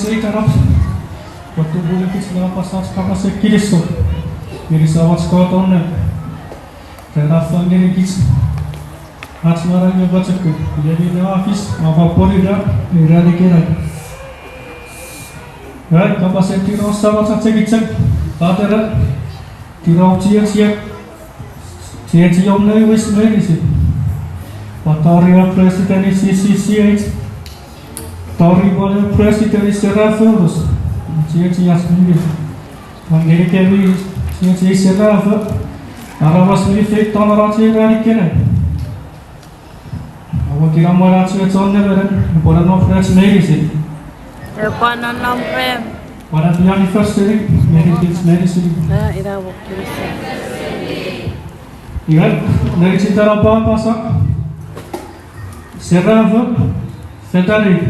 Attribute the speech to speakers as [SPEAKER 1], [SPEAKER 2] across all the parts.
[SPEAKER 1] taraf waktu boleh kita pasal sekarang sekiris so kiris awat sekolah tahun taraf ini kita harus marahnya baca ke jadi nafis apa poli dah irani kira right kapasiti tiro sama saja kita ada tiro cia om nih wis nih sih Patoria presiden CCCH Tori boleh presiden Serafus cia sendiri mandiri kami cia Serafus Arawas mifik toleransi dari kene awak kira malah cia zonnya beren pada nofret sendiri sih
[SPEAKER 2] Panan lampem.
[SPEAKER 1] pada yang first sendiri sendiri sih
[SPEAKER 2] Ira waktu
[SPEAKER 1] ingat dari cerita apa sah Serava Fetari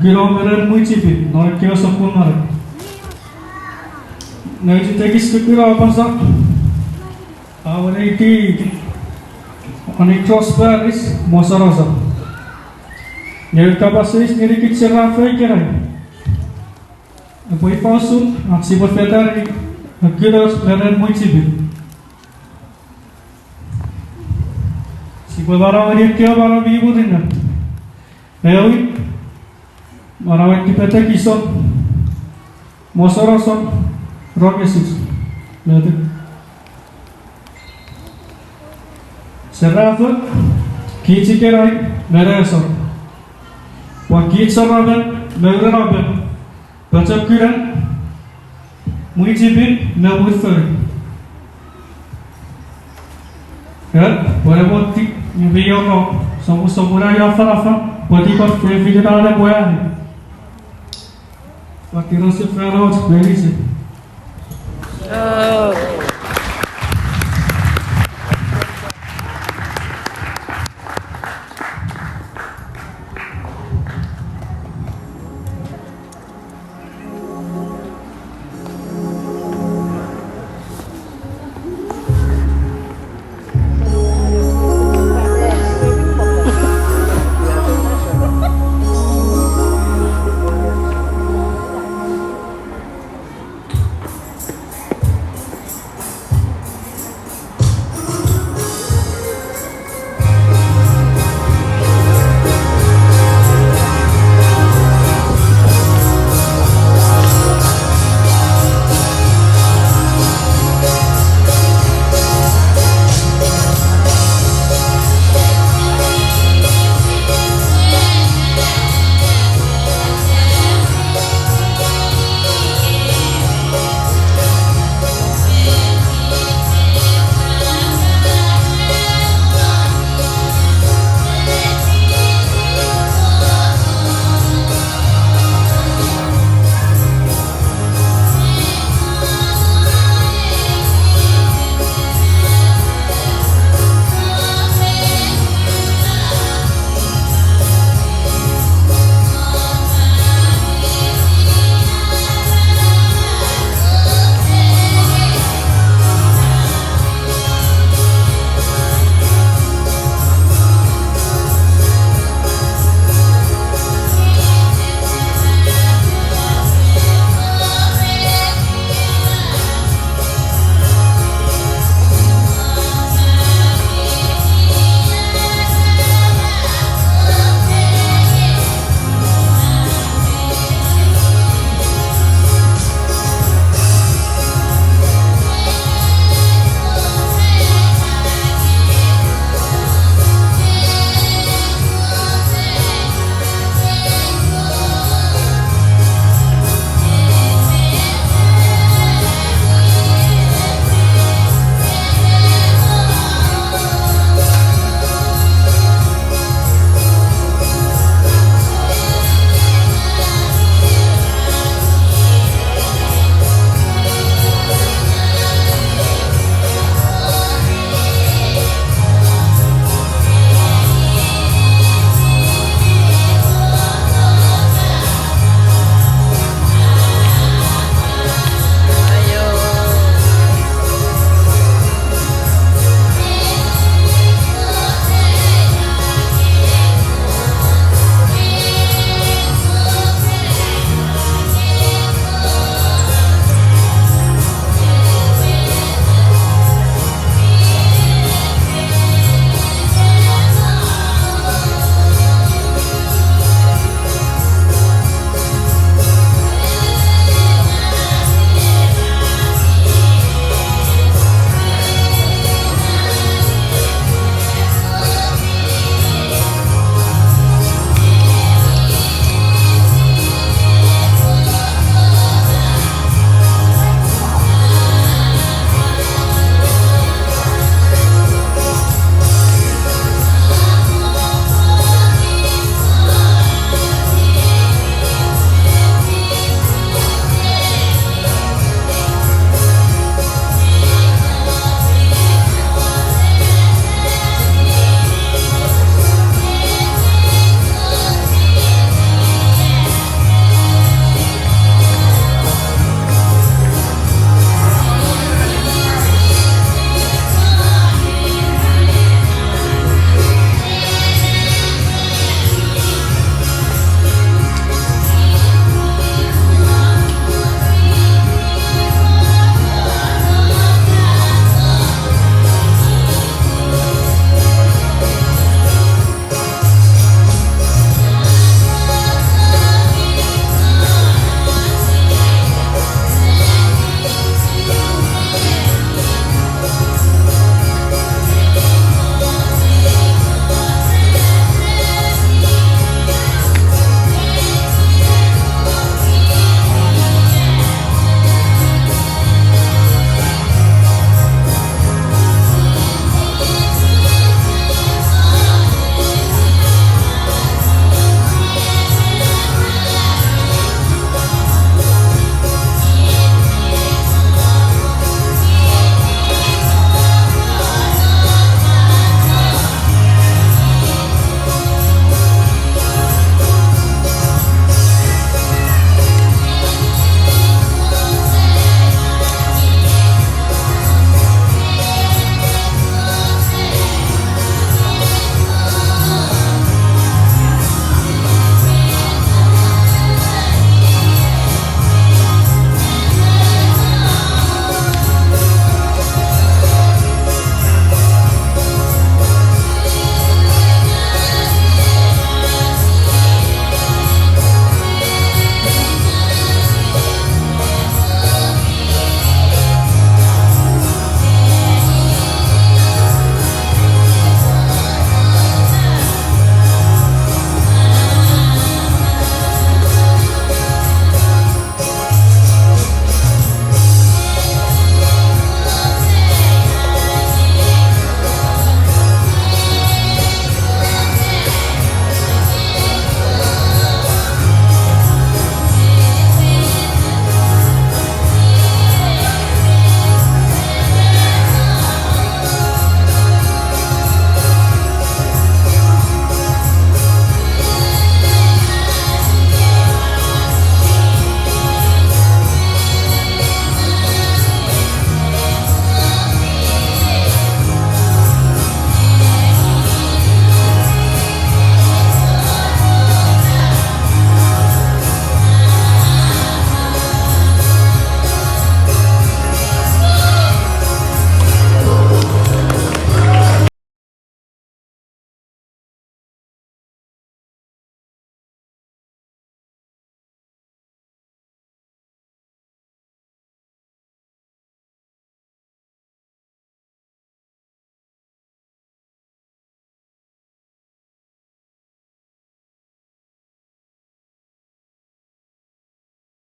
[SPEAKER 1] kilometer muicipi noi kio sokunar noi jitegis kira apa sah awalnya itu oni crossbaris mosarosa yang kapasitas diri kita Serava kira apa ipasun aksi Fetari kilometer muicipi si barang ini kya barang ibu dinner, hei, barang itu peta kison, mosarason, rogesis, nanti, serata, kici kerai, bereson, wah kici raben, bereraben, baca kiran, muicipin, mewurferi, kan, boleh mati. Video ko semua ya falafa pati ko video ada buaya pati rasa ferot berisi